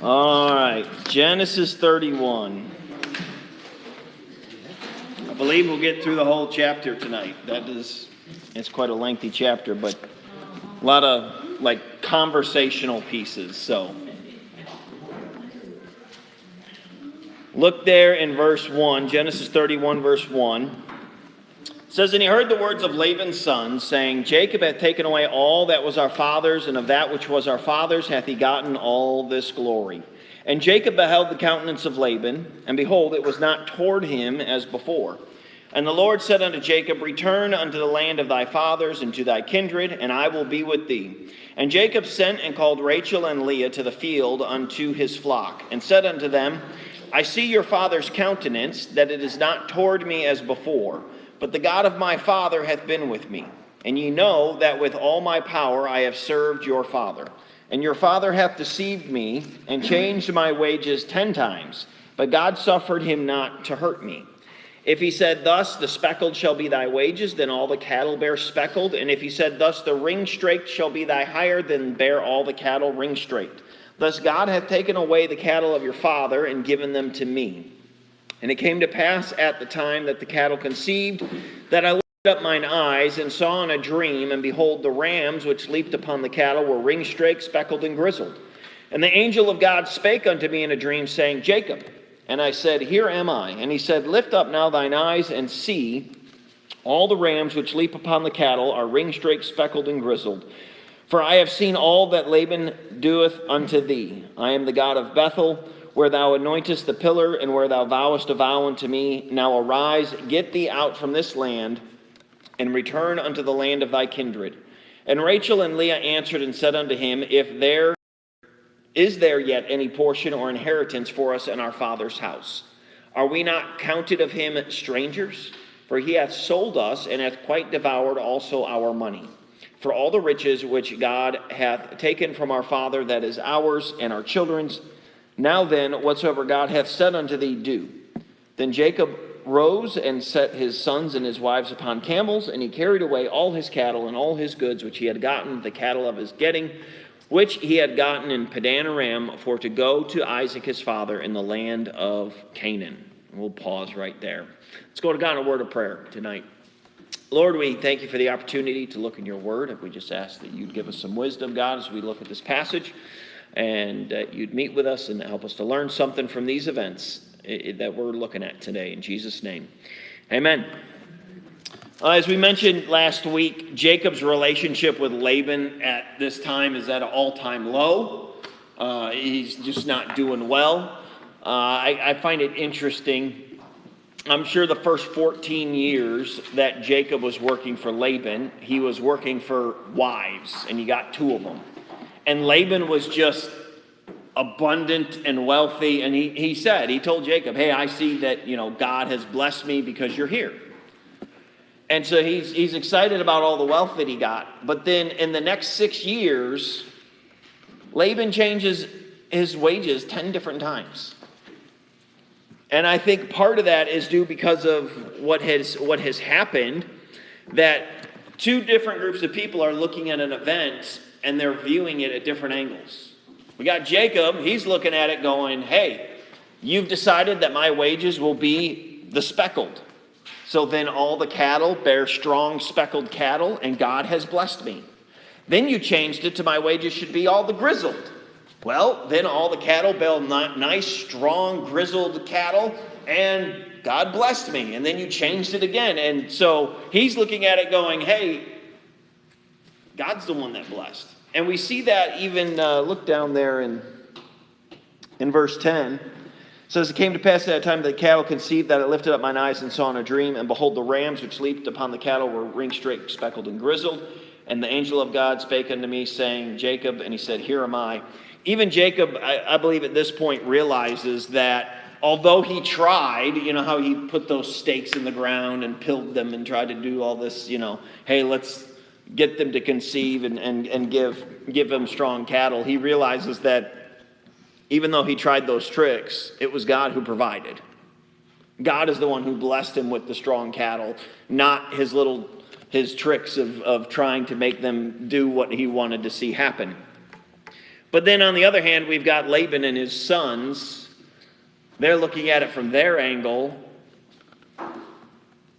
All right, Genesis 31. I believe we'll get through the whole chapter tonight. It's quite a lengthy chapter, but a lot of conversational pieces. So look there in verse 1, Genesis 31, verse 1. It says, "And he heard the words of Laban's sons, saying, Jacob hath taken away all that was our father's, and of that which was our father's hath he gotten all this glory. And Jacob beheld the countenance of Laban, and behold, it was not toward him as before. And the Lord said unto Jacob, Return unto the land of thy fathers and to thy kindred, and I will be with thee. And Jacob sent and called Rachel and Leah to the field unto his flock, and said unto them, I see your father's countenance, that it is not toward me as before. But the God of my father hath been with me. And ye know that with all my power I have served your father. And your father hath deceived me, and changed my wages 10 times. But God suffered him not to hurt me. If he said thus, the speckled shall be thy wages, then all the cattle bear speckled. And if he said thus, the ring-straked shall be thy hire, then bear all the cattle ring-straked. Thus God hath taken away the cattle of your father, and given them to me. And it came to pass at the time that the cattle conceived, that I lifted up mine eyes, and saw in a dream, and behold, the rams which leaped upon the cattle were ring-straked, speckled, and grizzled. And the angel of God spake unto me in a dream, saying, Jacob. And I said, Here am I. And he said, Lift up now thine eyes, and see, all the rams which leap upon the cattle are ring-straked, speckled, and grizzled. For I have seen all that Laban doeth unto thee. I am the God of Bethel, where thou anointest the pillar, and where thou vowest a vow unto me. Now arise, get thee out from this land, and return unto the land of thy kindred. And Rachel and Leah answered and said unto him, Is there yet any portion or inheritance for us in our father's house? Are we not counted of him strangers? For he hath sold us, and hath quite devoured also our money. For all the riches which God hath taken from our father, that is ours and our children's. Now then, whatsoever God hath said unto thee, do. Then Jacob rose and set his sons and his wives upon camels, and he carried away all his cattle and all his goods which he had gotten, the cattle of his getting, which he had gotten in Padan Aram, for to go to Isaac his father in the land of Canaan. We'll pause right there. Let's go to God in a word of prayer tonight. Lord, we thank you for the opportunity to look in your word, and we just ask that you'd give us some wisdom, God, as we look at this passage. And you'd meet with us and help us to learn something from these events that we're looking at today. In Jesus' name, amen. As we mentioned last week, Jacob's relationship with Laban at this time is at an all-time low. He's just not doing well. I find it interesting. I'm sure the first 14 years that Jacob was working for Laban, he was working for wives, and he got 2 of them. And Laban was just abundant and wealthy. And he told Jacob, hey, I see that, God has blessed me because you're here. And so he's excited about all the wealth that he got. But then in the next 6 years, Laban changes his wages 10 different times. And I think part of that is due because of what has happened, that 2 different groups of people are looking at an event and they're viewing it at different angles. We got Jacob, he's looking at it going, hey, you've decided that my wages will be the speckled. So then all the cattle bear strong speckled cattle, and God has blessed me. Then you changed it to my wages should be all the grizzled. Well, then all the cattle bear nice, strong, grizzled cattle, and God blessed me. And then you changed it again. And so he's looking at it going, hey, God's the one that blessed. And we see that even, look down there in verse 10. It says, It came to pass at that time that the cattle conceived, that I lifted up mine eyes and saw in a dream, and behold, the rams which leaped upon the cattle were ring-straked, speckled, and grizzled. And the angel of God spake unto me, saying, Jacob, and he said, Here am I. Even Jacob, I believe at this point, realizes that although he tried, how he put those stakes in the ground and pilled them and tried to do all this, hey, let's get them to conceive and give them strong cattle. He realizes that even though he tried those tricks, it was God who provided. God is the one who blessed him with the strong cattle, not his tricks of trying to make them do what he wanted to see happen. But then on the other hand, we've got Laban and his sons. They're looking at it from their angle.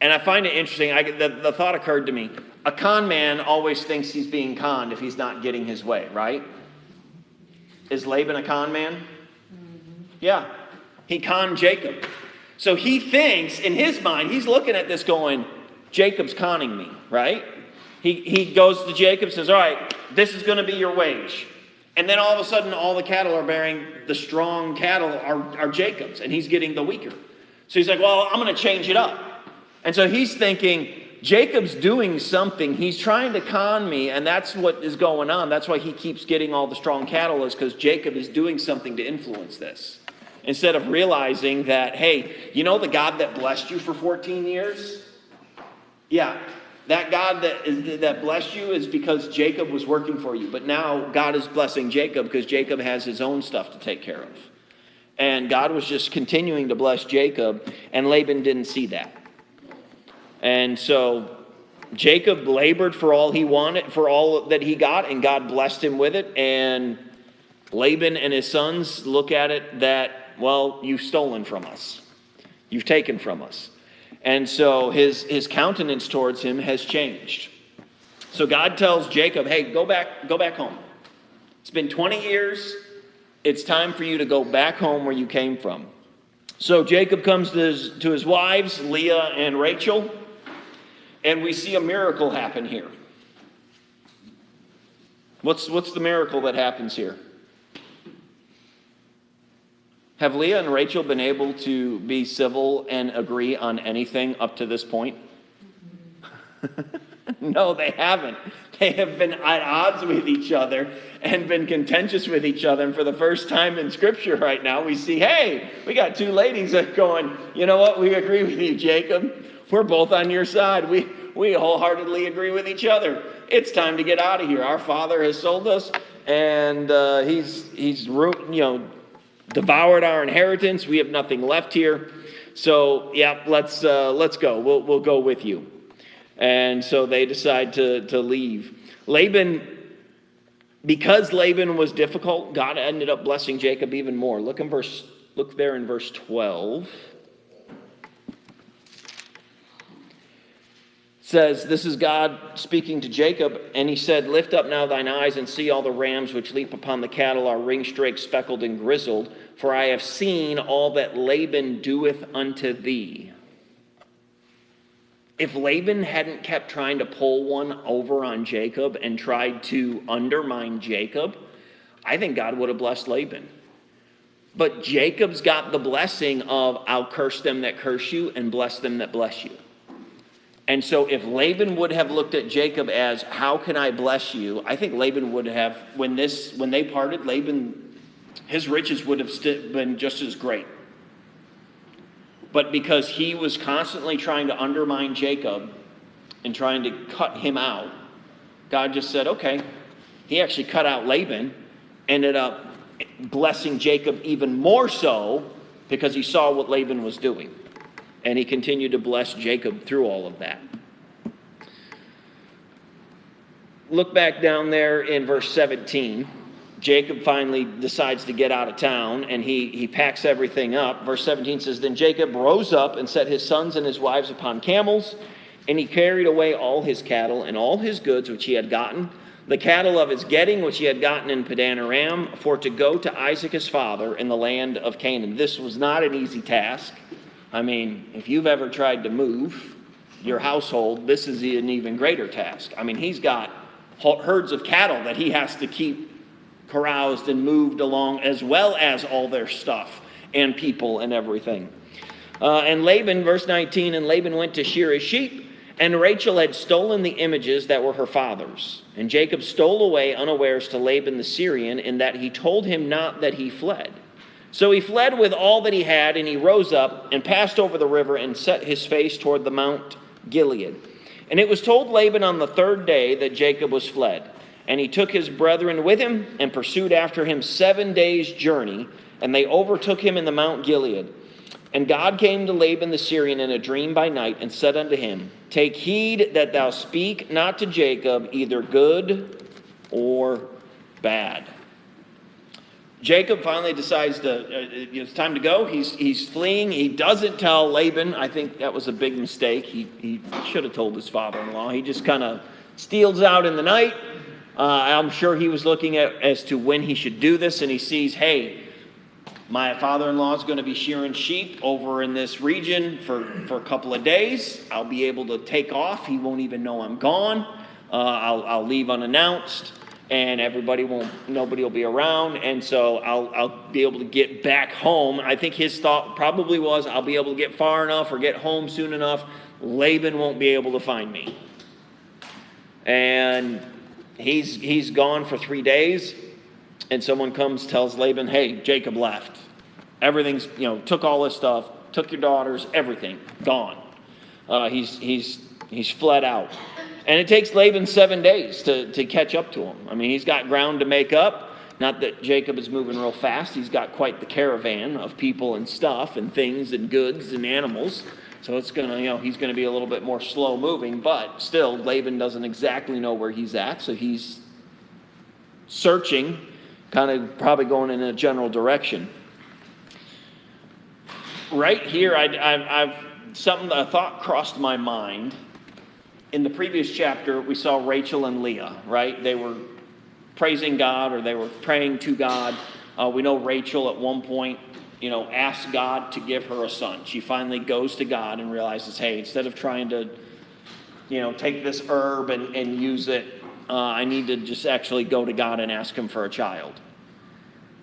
And I find it interesting. The thought occurred to me. A con man always thinks he's being conned if he's not getting his way, right? Is Laban a con man? Mm-hmm. Yeah. He conned Jacob. So he thinks, in his mind, he's looking at this going, Jacob's conning me, right? He goes to Jacob and says, all right, this is going to be your wage. And then all of a sudden, all the cattle are bearing, the strong cattle are Jacob's, and he's getting the weaker. So he's like, well, I'm going to change it up. And so he's thinking, Jacob's doing something. He's trying to con me, and that's what is going on. That's why he keeps getting all the strong cattle, is because Jacob is doing something to influence this. Instead of realizing that, hey, you know the God that blessed you for 14 years? Yeah. That God that blessed you is because Jacob was working for you. But now God is blessing Jacob because Jacob has his own stuff to take care of. And God was just continuing to bless Jacob, and Laban didn't see that. And so Jacob labored for all he wanted, for all that he got, and God blessed him with it. And Laban and his sons look at it that, well, you've stolen from us. You've taken from us. And so his countenance towards him has changed. So God tells Jacob, hey, go back home. It's been 20 years. It's time for you to go back home where you came from. So Jacob comes to his wives, Leah and Rachel, and we see a miracle happen here. What's the miracle that happens here? Have Leah and Rachel been able to be civil and agree on anything up to this point? No, they haven't. They have been at odds with each other and been contentious with each other. And for the first time in Scripture right now, we see, hey, we got two ladies that are going, you know what, we agree with you, Jacob. We're both on your side. We wholeheartedly agree with each other. It's time to get out of here. Our father has sold us, and he's devoured our inheritance. We have nothing left here. So, yeah, let's go. We'll go with you. And so they decide to leave. Because Laban was difficult, God ended up blessing Jacob even more. Look there in verse 12. Says, this is God speaking to Jacob, and he said, lift up now thine eyes and see all the rams which leap upon the cattle are ring-straked, speckled, and grizzled, for I have seen all that Laban doeth unto thee. If Laban hadn't kept trying to pull one over on Jacob and tried to undermine Jacob, I think God would have blessed Laban. But Jacob's got the blessing of, I'll curse them that curse you and bless them that bless you. And so if Laban would have looked at Jacob as, how can I bless you? I think Laban would have, when they parted, Laban, his riches would have been just as great. But because he was constantly trying to undermine Jacob and trying to cut him out, God just said, okay. He actually cut out Laban, ended up blessing Jacob even more so because he saw what Laban was doing. And he continued to bless Jacob through all of that. Look back down there in verse 17. Jacob finally decides to get out of town, and he packs everything up. Verse 17 says, then Jacob rose up and set his sons and his wives upon camels, and he carried away all his cattle and all his goods which he had gotten, the cattle of his getting which he had gotten in Padan Aram, for to go to Isaac his father in the land of Canaan. This was not an easy task. I mean, if you've ever tried to move your household, this is an even greater task. I mean, he's got herds of cattle that he has to keep caroused and moved along, as well as all their stuff and people and everything. And Laban, verse 19, and Laban went to shear his sheep, and Rachel had stolen the images that were her father's. And Jacob stole away unawares to Laban the Syrian, in that he told him not that he fled. So he fled with all that he had, and he rose up and passed over the river and set his face toward the Mount Gilead. And it was told Laban on the third day that Jacob was fled. And he took his brethren with him and pursued after him 7 days' journey, and they overtook him in the Mount Gilead. And God came to Laban the Syrian in a dream by night and said unto him, take heed that thou speak not to Jacob either good or bad. Jacob finally decides it's time to go. He's fleeing. He doesn't tell Laban. I think that was a big mistake. He should have told his father-in-law. He just kind of steals out in the night. I'm sure he was looking at as to when he should do this, and he sees, hey, my father-in-law is going to be shearing sheep over in this region for a couple of days. I'll be able to take off. He won't even know I'm gone. I'll leave unannounced. And nobody will be around, and so I'll be able to get back home. I think his thought probably was, I'll be able to get far enough or get home soon enough, Laban won't be able to find me. And he's gone for 3 days, and someone comes, tells Laban, hey, Jacob left. Everything's, took all this stuff, took your daughters, everything, gone. He's fled out. And it takes Laban 7 days to catch up to him. I mean, he's got ground to make up. Not that Jacob is moving real fast. He's got quite the caravan of people and stuff and things and goods and animals. So it's going to, he's going to be a little bit more slow moving. But still, Laban doesn't exactly know where he's at. So he's searching, kind of probably going in a general direction. Right here, a thought crossed my mind. In the previous chapter, we saw Rachel and Leah, right? They were praising God, or they were praying to God. We know Rachel at one point, asked God to give her a son. She finally goes to God and realizes, hey, instead of trying to, take this herb and use it, I need to just actually go to God and ask him for a child.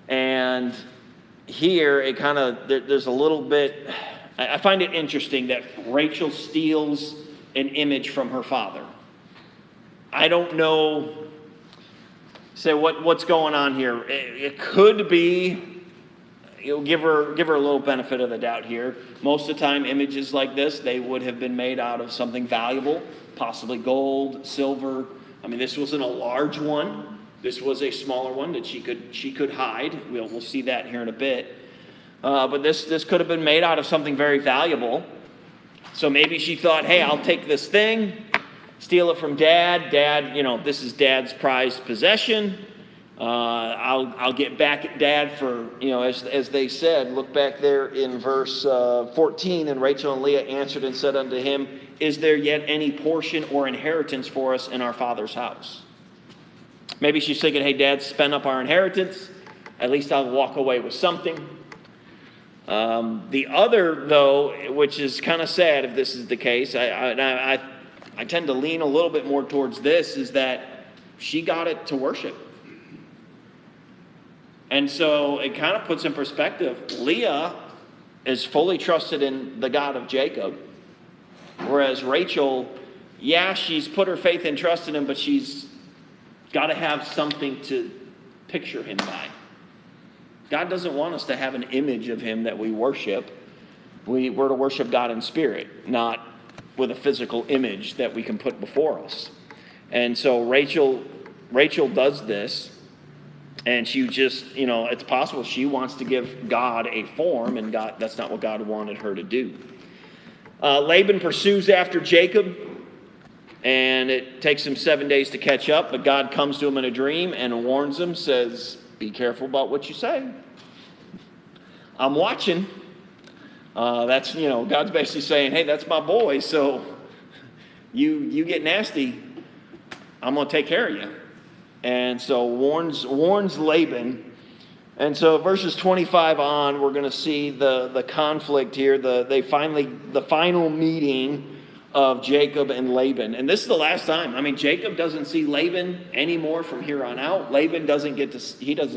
And here, it kind of, there's a little bit, I find it interesting that Rachel steals an image from her father. I don't know, what's going on here. It could be, give her a little benefit of the doubt here. Most of the time, images like this, they would have been made out of something valuable, possibly gold, silver. I mean, this wasn't a large one. This was a smaller one that she could hide. We'll see that here in a bit. But this could have been made out of something very valuable. So maybe she thought, hey, I'll take this thing, steal it from Dad. Dad, this is Dad's prized possession. I'll get back at Dad for, as they said, look back there in verse 14. And Rachel and Leah answered and said unto him, is there yet any portion or inheritance for us in our father's house? Maybe she's thinking, hey, Dad, spent up our inheritance. At least I'll walk away with something. The other, though, which is kind of sad if this is the case, I tend to lean a little bit more towards this, is that she got it to worship. And so it kind of puts in perspective, Leah is fully trusted in the God of Jacob, whereas Rachel, she's put her faith and trust in him, but she's got to have something to picture him by. God doesn't want us to have an image of him that we worship. We're to worship God in spirit, not with a physical image that we can put before us. And so Rachel does this, and she just, it's possible she wants to give God a form, and that's not what God wanted her to do. Laban pursues after Jacob, and it takes him 7 days to catch up, but God comes to him in a dream and warns him, says, be careful about what you say. I'm watching. That's, God's basically saying, hey, that's my boy, so you get nasty, I'm going to take care of you. And so warns Laban. And so verses 25 on, we're going to see the conflict here, the final meeting of Jacob and Laban. And this is the last time. I mean, Jacob doesn't see Laban anymore from here on out. Laban doesn't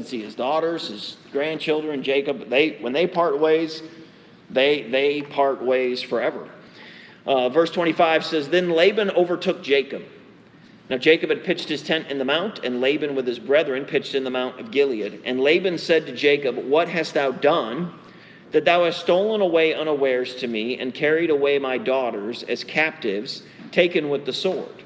see his daughters, his grandchildren. Jacob, when they part ways, they part ways forever. Verse 25 says, then Laban overtook Jacob. Now Jacob had pitched his tent in the mount, and Laban with his brethren pitched in the mount of Gilead. And Laban said to Jacob, what hast thou done, that thou hast stolen away unawares to me, and carried away my daughters as captives, taken with the sword?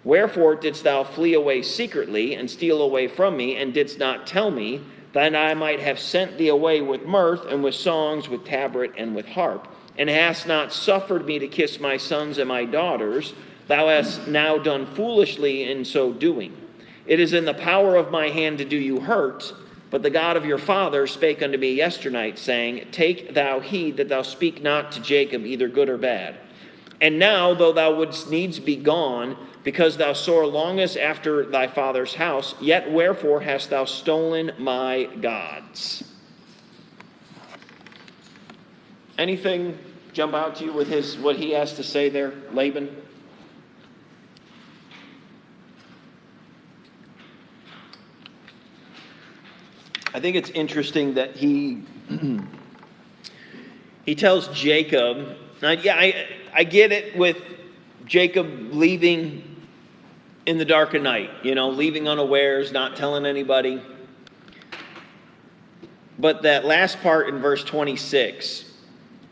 Wherefore didst thou flee away secretly, and steal away from me, and didst not tell me, that I might have sent thee away with mirth, and with songs, with tabret, and with harp? And hast not suffered me to kiss my sons and my daughters? Thou hast now done foolishly in so doing. It is in the power of my hand to do you hurt. But the God of your father spake unto me yesternight, saying, Take thou heed that thou speak not to Jacob either good or bad. And now, though thou wouldst needs be gone, because thou sore longest after thy father's house, yet wherefore hast thou stolen my gods? Anything jump out to you with what he has to say there, Laban? I think it's interesting that he tells Jacob. Now, I get it with Jacob leaving in the dark of night, leaving unawares, not telling anybody. But that last part in verse 26,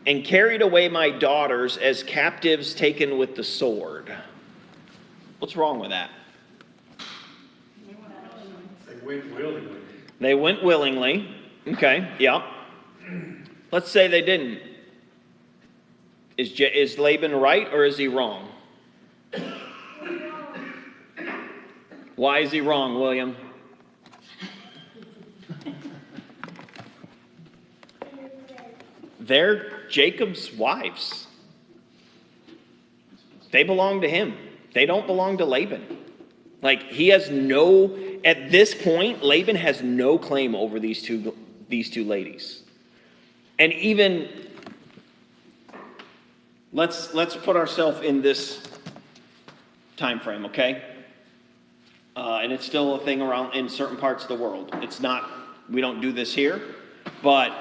and carried away my daughters as captives taken with the sword. What's wrong with that? They went willingly. They went willingly. Okay, yeah. Let's say they didn't. Is Laban right or is he wrong? Why is he wrong, William? They're Jacob's wives. They belong to him. They don't belong to Laban. At this point, Laban has no claim over these two ladies. And even, let's put ourselves in this time frame, okay? And it's still a thing around in certain parts of the world. We don't do this here, but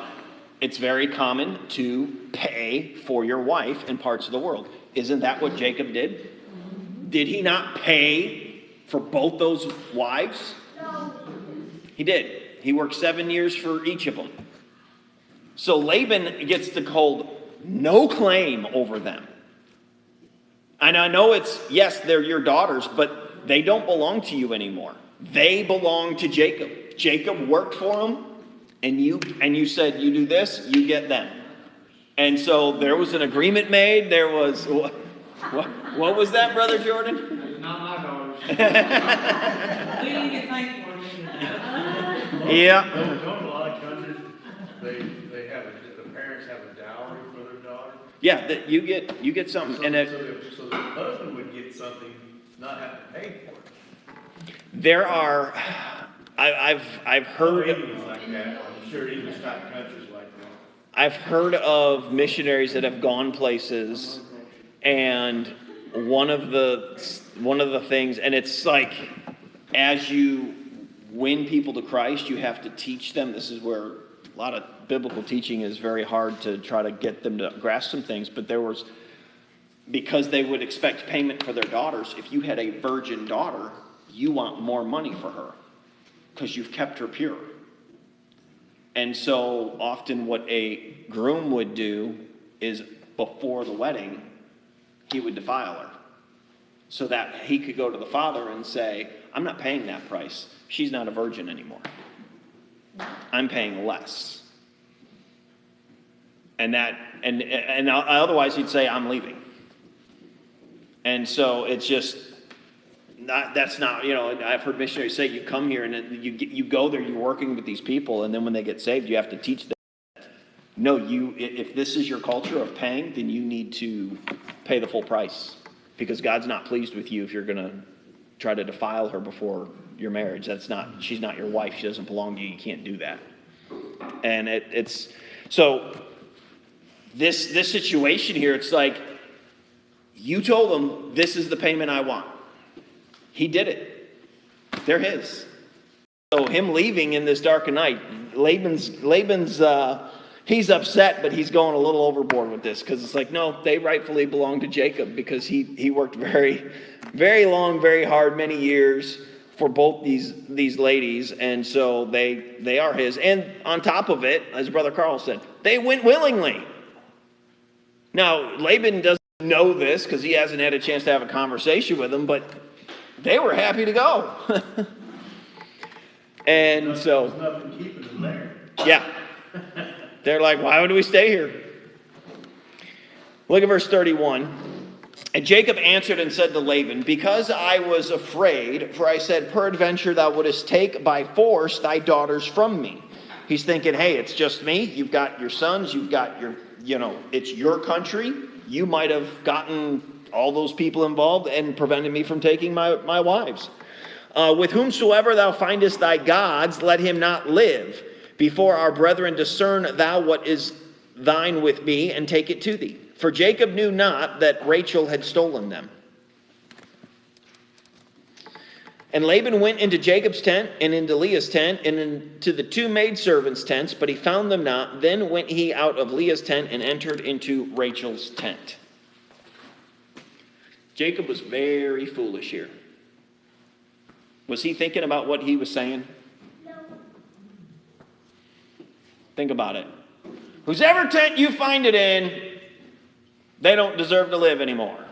it's very common to pay for your wife in parts of the world. Isn't that what Jacob did? Did he not pay for both those wives? No. He did. He worked 7 years for each of them. So Laban gets to hold no claim over them. And I know yes, they're your daughters, but they don't belong to you anymore. They belong to Jacob. Jacob worked for them, and you said, you do this, you get them. And so there was an agreement made. There was, what was that, Brother Jordan? It's not my daughters. We didn't get thanked for it. Yeah. Don't a lot of countries, the parents have a dowry for their daughter? Yeah, that you get something. So the husband would get something, not have to pay for it. There are, I've heard. England's like that. I'm sure English type countries like that. I've heard of missionaries that have gone places, and one of the things, and it's like, as you win people to Christ, you have to teach them. This is where a lot of biblical teaching is very hard to try to get them to grasp some things. But because they would expect payment for their daughters, if you had a virgin daughter, you want more money for her because you've kept her pure. And so often what a groom would do is before the wedding, he would defile her so that he could go to the father and say, I'm not paying that price. She's not a virgin anymore. I'm paying less. And otherwise he'd say, I'm leaving. And so it's just, that's not, I've heard missionaries say, you come here and you go there, you're working with these people, and then when they get saved, you have to teach them. No, if this is your culture of paying, then you need to pay the full price, because God's not pleased with you if you're going to try to defile her before your marriage. She's not your wife. She doesn't belong to you. You can't do that. And it's so this situation here, it's like, you told them, this is the payment I want. He did it. They're his. So him leaving in this dark night, Laban's he's upset, but he's going a little overboard with this, because it's like, no, they rightfully belong to Jacob, because he worked very, very long, very hard, many years for both these ladies, and so they are his. And on top of it, as Brother Carl said, they went willingly. Now, Laban doesn't know this because he hasn't had a chance to have a conversation with them, but they were happy to go. And so, there's nothing keeping them there. Yeah. They're like, why would we stay here? Look at verse 31. And Jacob answered and said to Laban, because I was afraid, for I said, peradventure thou wouldest take by force thy daughters from me. He's thinking, hey, it's just me. You've got your sons. You've got your, it's your country. You might have gotten all those people involved and prevented me from taking my wives. With whomsoever thou findest thy gods, let him not live. Before our brethren discern thou what is thine with me, and take it to thee. For Jacob knew not that Rachel had stolen them. And Laban went into Jacob's tent, and into Leah's tent, and into the two maidservants' tents, but he found them not. Then went he out of Leah's tent, and entered into Rachel's tent. Jacob was very foolish here. Was he thinking about what he was saying? No. Think about it. Whosever tent you find it in, they don't deserve to live anymore.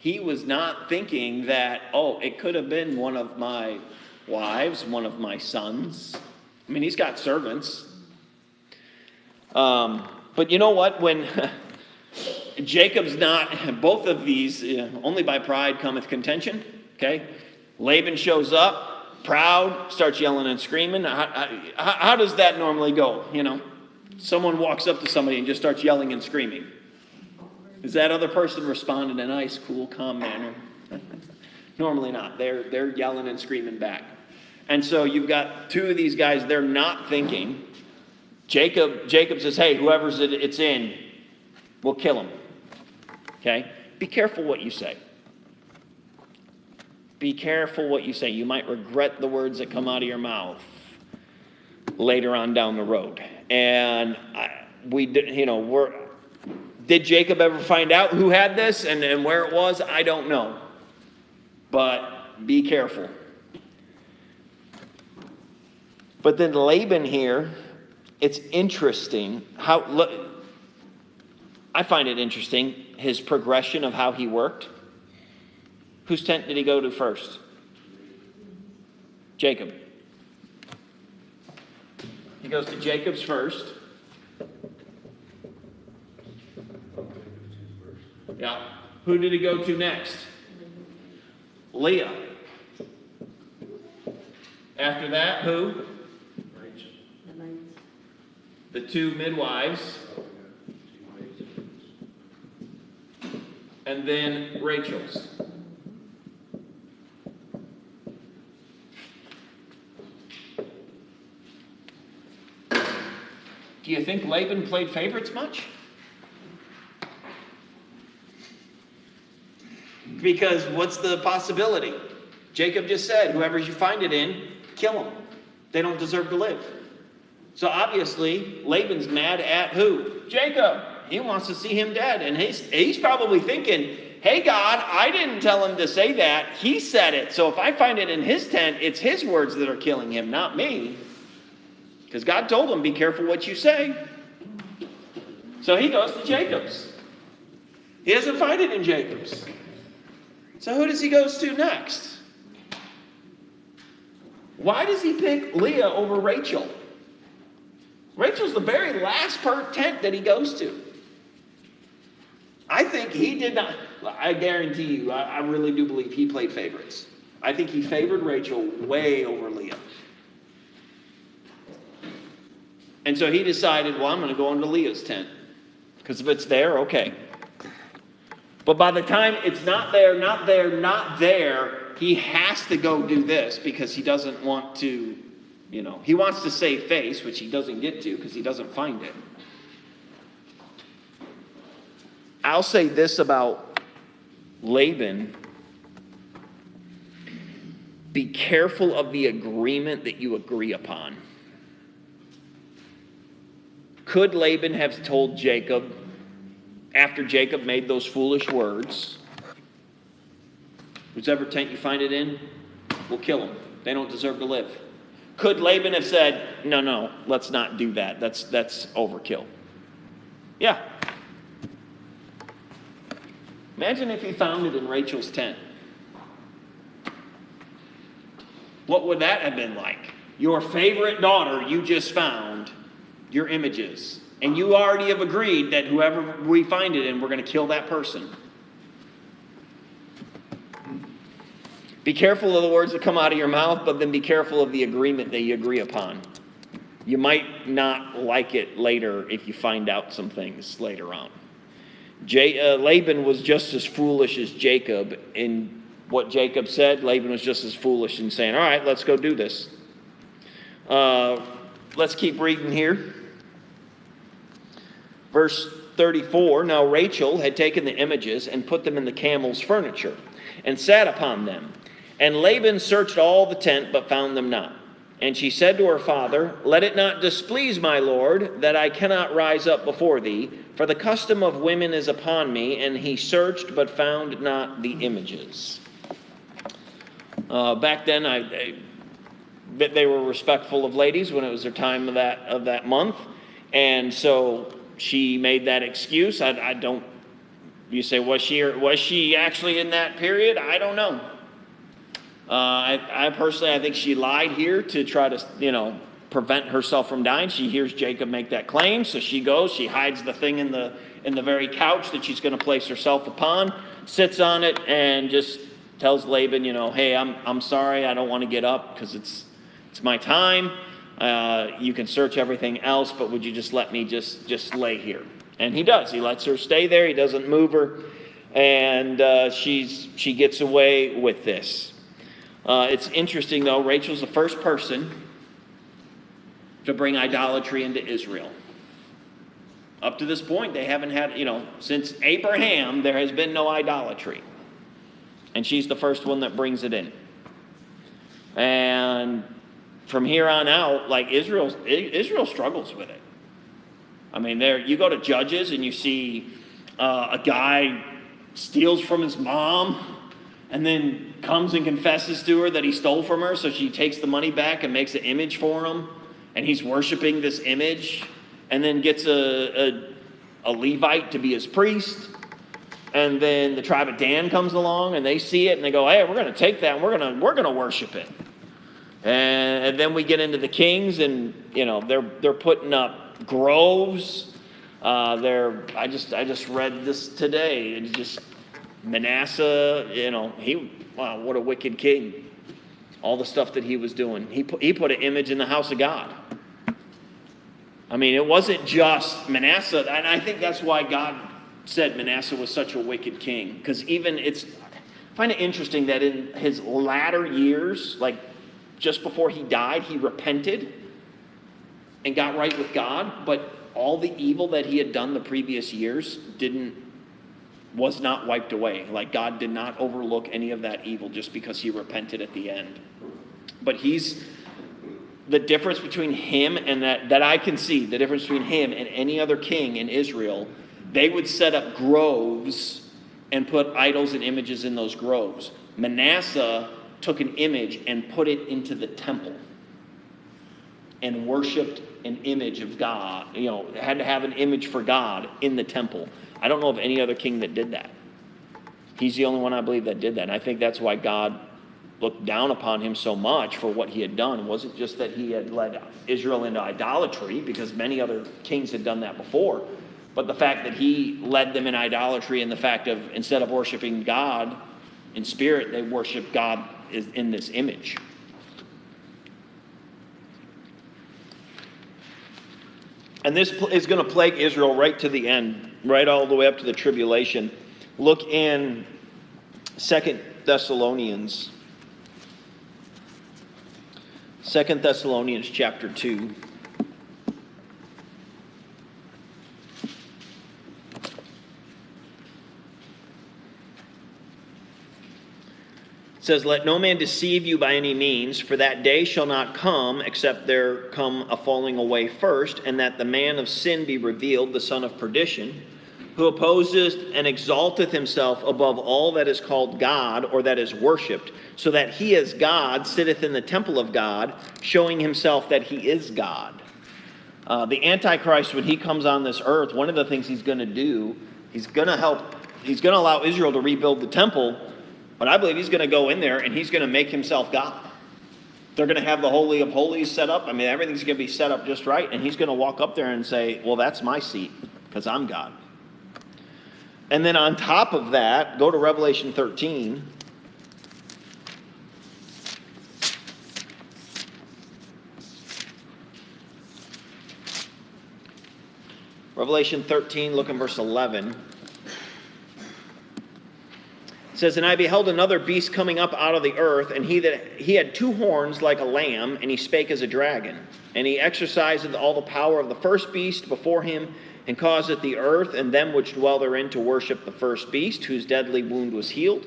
He was not thinking that, it could have been one of my wives, one of my sons. I mean, he's got servants. But you know what? When Jacob's not, both of these, only by pride cometh contention. Okay? Laban shows up, proud, starts yelling and screaming. How does that normally go? Someone walks up to somebody and just starts yelling and screaming. Does that other person respond in a nice, cool, calm manner? Normally not. They're yelling and screaming back. And so you've got two of these guys, they're not thinking. Jacob says, hey, whoever's it's in, we'll kill him. Okay? Be careful what you say. Be careful what you say. You might regret the words that come out of your mouth later on down the road. And did Jacob ever find out who had this and where it was? I don't know. But be careful. But then Laban here, it's interesting I find it interesting, his progression of how he worked. Whose tent did he go to first? Jacob. He goes to Jacob's first. Yeah. Who did he go to next? Leah. After that, who? Rachel. The two midwives. And then Rachel's. Do you think Laban played favorites much? Because what's the possibility? Jacob just said, whoever you find it in, kill them. They don't deserve to live. So obviously, Laban's mad at who? Jacob. He wants to see him dead. And he's probably thinking, hey, God, I didn't tell him to say that. He said it. So if I find it in his tent, it's his words that are killing him, not me. Because God told him, be careful what you say. So he goes to Jacob's. He doesn't find it in Jacob's. So who does he go to next? Why does he pick Leah over Rachel? Rachel's the very last tent that he goes to. I think he did not, I guarantee you, I really do believe he played favorites. I think he favored Rachel way over Leah. And so he decided, well, I'm going to go into Leah's tent. Because if it's there, okay. But by the time it's not there, he has to go do this because he doesn't want to, he wants to save face, which he doesn't get to because he doesn't find it. I'll say this about Laban. Be careful of the agreement that you agree upon. Could Laban have told Jacob, after Jacob made those foolish words, whoever tent you find it in, we'll kill them. They don't deserve to live. Could Laban have said, no, let's not do that. That's overkill. Yeah. Imagine if he found it in Rachel's tent. What would that have been like? Your favorite daughter you just found, your images. And you already have agreed that whoever we find it in, we're going to kill that person. Be careful of the words that come out of your mouth, but then be careful of the agreement that you agree upon. You might not like it later if you find out some things later on. Laban was just as foolish as Jacob in what Jacob said. Laban was just as foolish in saying, all right, let's go do this. Let's keep reading here. Verse 34, now Rachel had taken the images and put them in the camel's furniture and sat upon them. And Laban searched all the tent, but found them not. And she said to her father, let it not displease my lord, that I cannot rise up before thee, for the custom of women is upon me. And he searched, but found not the images. Back then, they were respectful of ladies when it was their time of that month. And so she made that excuse. You say, was she actually in that period? I don't know. I personally, I think she lied here to try to, prevent herself from dying. She hears Jacob make that claim, so she goes, she hides the thing in the very couch that she's going to place herself upon, sits on it, and just tells Laban, hey, I'm sorry, I don't want to get up because it's my time. You can search everything else, but would you just let me just lay here? And he does. He lets her stay there. He doesn't move her, and she gets away with this. It's interesting, though. Rachel's the first person to bring idolatry into Israel. Up to this point, they haven't had, since Abraham, there has been no idolatry. And she's the first one that brings it in. And from here on out, like Israel struggles with it. I mean, you go to Judges and you see a guy steals from his mom and then comes and confesses to her that he stole from her, so she takes the money back and makes an image for him, and he's worshiping this image, and then gets a Levite to be his priest, and then the tribe of Dan comes along, and they see it, and they go, hey, we're going to take that, and we're going to worship it. And then we get into the kings, and they're putting up groves. I just read this today. It's just Manasseh, wow, what a wicked king. All the stuff that he was doing. He put an image in the house of God. I mean, it wasn't just Manasseh, and I think that's why God said Manasseh was such a wicked king. Because I find it interesting that in his latter years, like just before he died, he repented and got right with God, but all the evil that he had done the previous years was not wiped away. Like God did not overlook any of that evil just because he repented at the end. But the difference between him and that I can see, the difference between him and any other king in Israel, they would set up groves and put idols and images in those groves. Manasseh took an image and put it into the temple and worshipped an image of God. Had to have an image for God in the temple. I don't know of any other king that did that. He's the only one I believe that did that. And I think that's why God looked down upon him so much for what he had done. It wasn't just that he had led Israel into idolatry, because many other kings had done that before, but the fact that he led them in idolatry, and the fact of instead of worshiping God in spirit, they worship God in this image. And this is going to plague Israel right to the end, right all the way up to the tribulation. Look in 2 Thessalonians. 2 Thessalonians chapter 2. It says, let no man deceive you by any means, for that day shall not come, except there come a falling away first, and that the man of sin be revealed, the son of perdition, who opposeth and exalteth himself above all that is called God, or that is worshipped, so that he as God sitteth in the temple of God, showing himself that he is God. The Antichrist, when he comes on this earth, one of the things he's going to do, he's going to allow Israel to rebuild the temple, but I believe he's going to go in there and he's going to make himself God. They're going to have the Holy of Holies set up. I mean, everything's going to be set up just right. And he's going to walk up there and say, well, that's my seat because I'm God. And then on top of that, go to Revelation 13. Revelation 13, look in verse 11. It says, and I beheld another beast coming up out of the earth, and he had two horns like a lamb, and he spake as a dragon. And he exerciseth all the power of the first beast before him, and causeth the earth and them which dwell therein to worship the first beast, whose deadly wound was healed.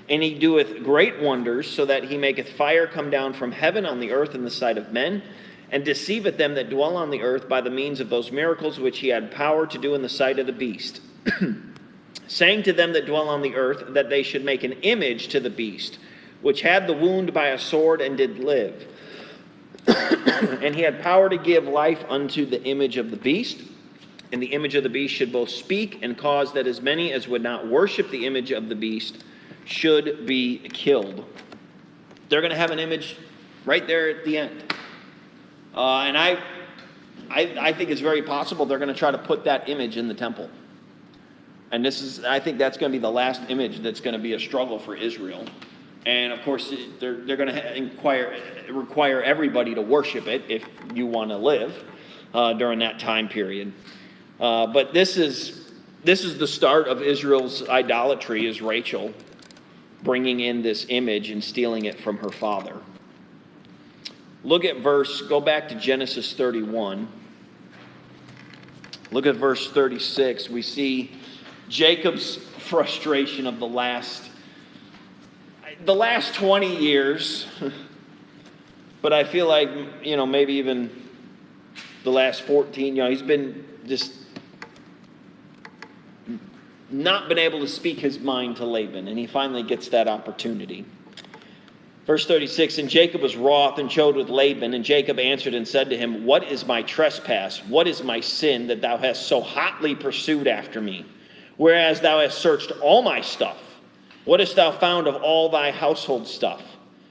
And he doeth great wonders, so that he maketh fire come down from heaven on the earth in the sight of men, and deceiveth them that dwell on the earth by the means of those miracles which he had power to do in the sight of the beast. Saying to them that dwell on the earth that they should make an image to the beast, which had the wound by a sword and did live. And he had power to give life unto the image of the beast. And the image of the beast should both speak and cause that as many as would not worship the image of the beast should be killed. They're going to have an image right there at the end. And I think it's very possible they're going to try to put that image in the temple. And I think that's going to be the last image that's going to be a struggle for Israel. And of course, they're going to require everybody to worship it if you want to live during that time period. But this is the start of Israel's idolatry, is Rachel bringing in this image and stealing it from her father. Go back to Genesis 31. Look at verse 36. We see Jacob's frustration of the last 20 years, but I feel like, maybe even the last 14, he's been just not been able to speak his mind to Laban, and he finally gets that opportunity. Verse 36, and Jacob was wroth and chode with Laban, and Jacob answered and said to him, what is my trespass? What is my sin that thou hast so hotly pursued after me? Whereas thou hast searched all my stuff. What hast thou found of all thy household stuff?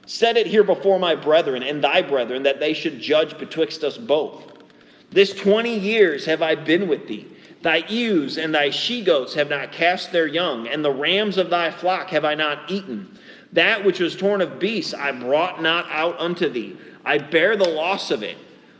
Set it here before my brethren and thy brethren, that they should judge betwixt us both. This 20 years have I been with thee. Thy ewes and thy she-goats have not cast their young, and the rams of thy flock have I not eaten. That which was torn of beasts I brought not out unto thee. I bear the loss of it.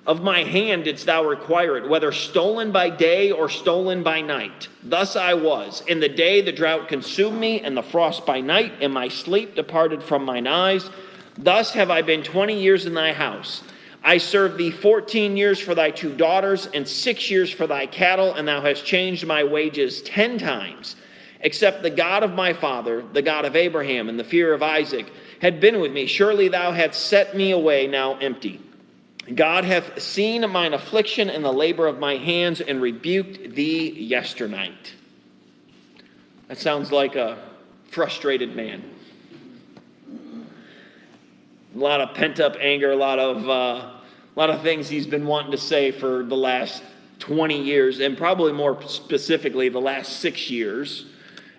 Of my hand didst thou require it, whether stolen by day or stolen by night. Thus I was. In the day the drought consumed me, and the frost by night, and my sleep departed from mine eyes. Thus have I been 20 years in thy house. I served thee 14 years for thy 2 daughters, and 6 years for thy cattle, and thou hast changed my wages 10 times. Except the God of my father, the God of Abraham, and the fear of Isaac, had been with me. Surely thou hadst set me away now empty. God hath seen mine affliction and the labor of my hands, and rebuked thee yesternight. That sounds like a frustrated man. A lot of pent-up anger, a lot of things he's been wanting to say for the last 20 years, and probably more specifically the last 6 years.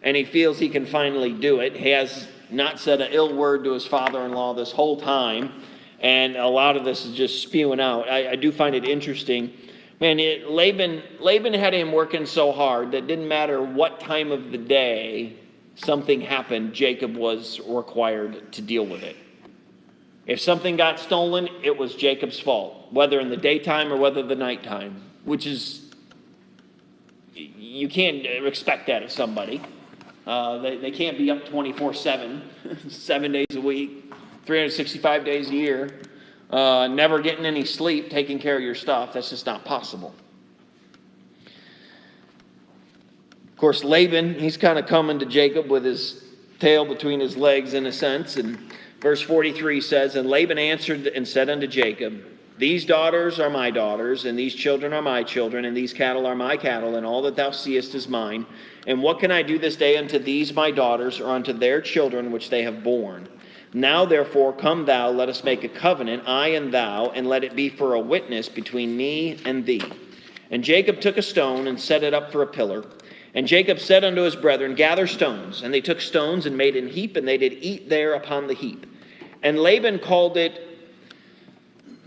And he feels he can finally do it. He has not said an ill word to his father-in-law this whole time. And a lot of this is just spewing out. I do find it interesting. Man, Laban had him working so hard that it didn't matter what time of the day something happened, Jacob was required to deal with it. If something got stolen, it was Jacob's fault, whether in the daytime or whether the nighttime, which is, you can't expect that of somebody. They can't be up 24/7, 7 days a week. 365 days a year, never getting any sleep, taking care of your stuff. That's just not possible. Of course, Laban, he's kind of coming to Jacob with his tail between his legs in a sense. And verse 43 says, and Laban answered and said unto Jacob, these daughters are my daughters, and these children are my children, and these cattle are my cattle, and all that thou seest is mine. And what can I do this day unto these my daughters, or unto their children which they have borne? Now therefore come thou, let us make a covenant, I and thou, and let it be for a witness between me and thee. And Jacob took a stone and set it up for a pillar. And Jacob said unto his brethren, gather stones. And they took stones and made an heap, and they did eat there upon the heap. And Laban called it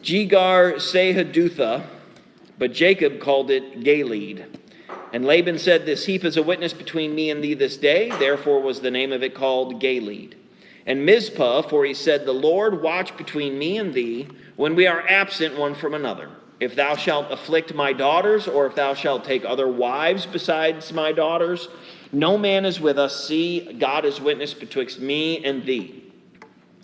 Jegar Sahadutha, but Jacob called it Galeed. And Laban said, this heap is a witness between me and thee this day. Therefore was the name of it called Galeed. And Mizpah, for he said, the Lord watch between me and thee when we are absent one from another. If thou shalt afflict my daughters, or if thou shalt take other wives besides my daughters, no man is with us. See, God is witness betwixt me and thee.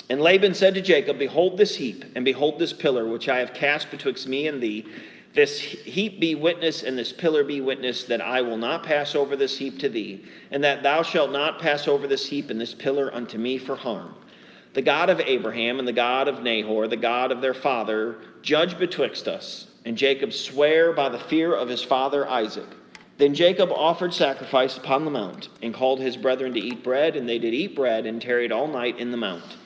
And Laban said to Jacob, behold this heap, and behold this pillar, which I have cast betwixt me and thee. This heap be witness, and this pillar be witness, that I will not pass over this heap to thee, and that thou shalt not pass over this heap and this pillar unto me for harm. The God of Abraham and the God of Nahor, the God of their father, judge betwixt us. And Jacob sware by the fear of his father Isaac. Then Jacob offered sacrifice upon the mount, and called his brethren to eat bread, and they did eat bread, and tarried all night in the mount.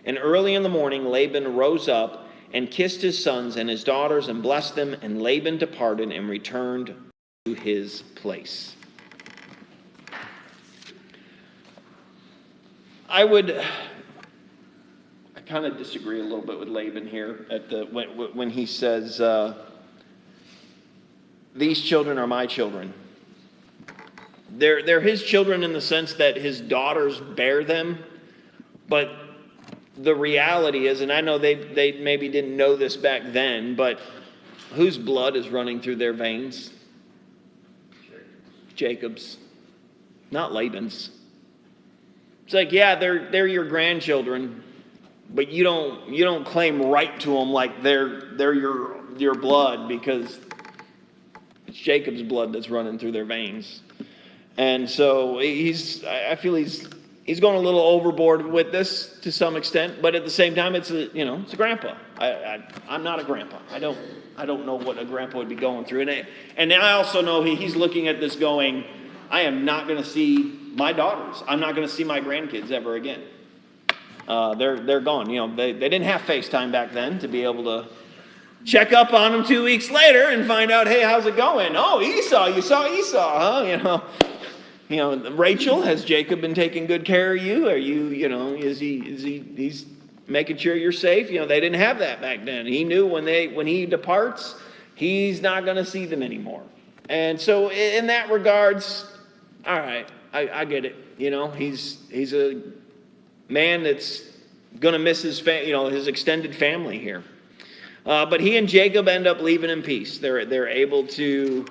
And early in the morning Laban rose up, and kissed his sons and his daughters, and blessed them, and Laban departed and returned to his place. I kind of disagree a little bit with Laban here when he says, these children are my children. They're his children in the sense that his daughters bear them, but the reality is, and I know they maybe didn't know this back then, but whose blood is running through their veins? Jacob's, not Laban's. It's like, yeah, they're your grandchildren, but you don't claim right to them like they're your blood, because it's Jacob's blood that's running through their veins. And so I feel he's going a little overboard with this to some extent, but at the same time, it's a grandpa. I'm not a grandpa. I don't know what a grandpa would be going through, and I also know he's looking at this going, I am not going to see my daughters. I'm not going to see my grandkids ever again. They're gone. They didn't have FaceTime back then to be able to check up on them 2 weeks later and find out, hey, how's it going? Oh, Esau, you saw Esau, huh? Rachel, has Jacob been taking good care of you? Are you, he's making sure you're safe? They didn't have that back then. He knew when he departs, he's not going to see them anymore. And so in that regards, all right, I get it. He's a man that's going to miss his extended family here. But he and Jacob end up leaving in peace. They're able to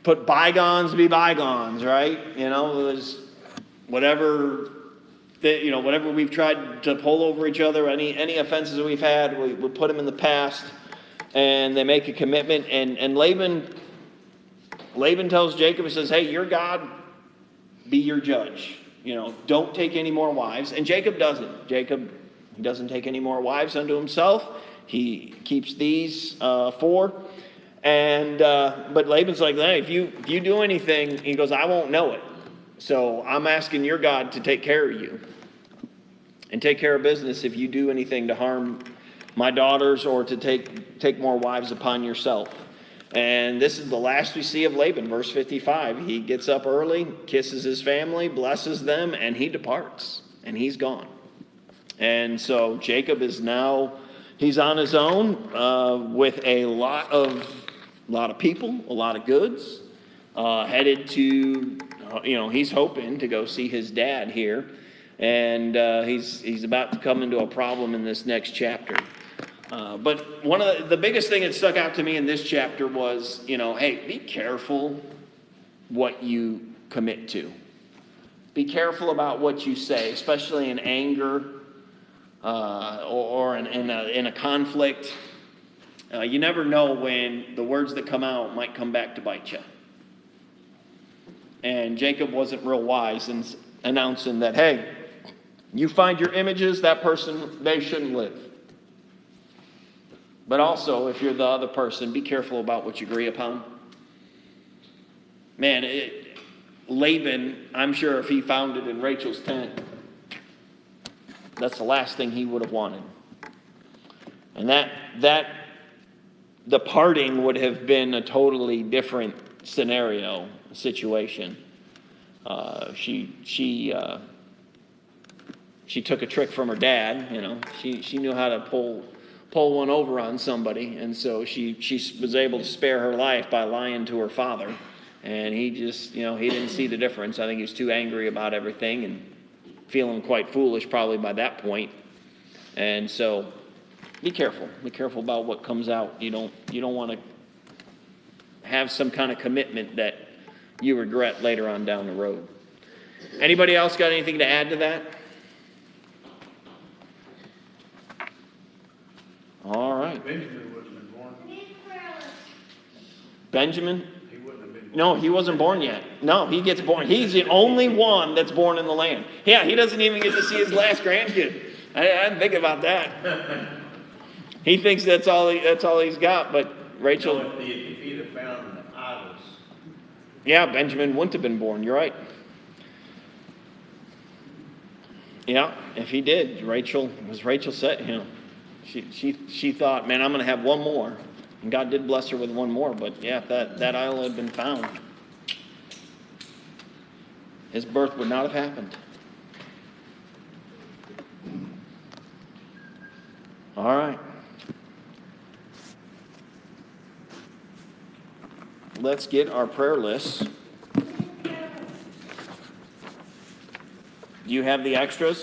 put bygones be bygones, right? It was whatever we've tried to pull over each other, any offenses that we've had, we put them in the past, and they make a commitment. And Laban tells Jacob, he says, hey, your God be your judge. Don't take any more wives. And Jacob doesn't. He doesn't take any more wives unto himself. He keeps these 4. And but Laban's like, hey, if you do anything, he goes, I won't know it. So I'm asking your God to take care of you and take care of business if you do anything to harm my daughters or to take more wives upon yourself. And this is the last we see of Laban, verse 55. He gets up early, kisses his family, blesses them, and he departs, and he's gone. And so Jacob is now, he's on his own with a lot of people, a lot of goods, headed to, he's hoping to go see his dad here. And he's about to come into a problem in this next chapter. But one of the biggest thing that stuck out to me in this chapter was, hey, be careful what you commit to. Be careful about what you say, especially in anger or in a conflict. You never know when the words that come out might come back to bite you. And Jacob wasn't real wise in announcing that, hey, you find your images, that person, they shouldn't live. But also, if you're the other person, be careful about what you agree upon. Man, Laban, I'm sure if he found it in Rachel's tent, that's the last thing he would have wanted. And that departing would have been a totally different situation. She took a trick from her dad. She knew how to pull pull one over on somebody. And so she was able to spare her life by lying to her father. And he just, he didn't see the difference. I think he was too angry about everything and feeling quite foolish probably by that point. And so be careful. Be careful about what comes out. You don't want to have some kind of commitment that you regret later on down the road. Anybody else got anything to add to that? All right. Benjamin wouldn't have been born. Benjamin? He wouldn't have been born. No, he wasn't born yet. No, he gets born. He's the only one that's born in the land. Yeah, he doesn't even get to see his last grandkid. I didn't think about that. He thinks that's all he's got, but Rachel. So if he'd have found the idols. Yeah, Benjamin wouldn't have been born. You're right. Yeah, if he did, Rachel said, she thought, man, I'm going to have one more. And God did bless her with one more. But yeah, if that idol had been found, his birth would not have happened. All right. Let's get our prayer lists. Do you have the extras?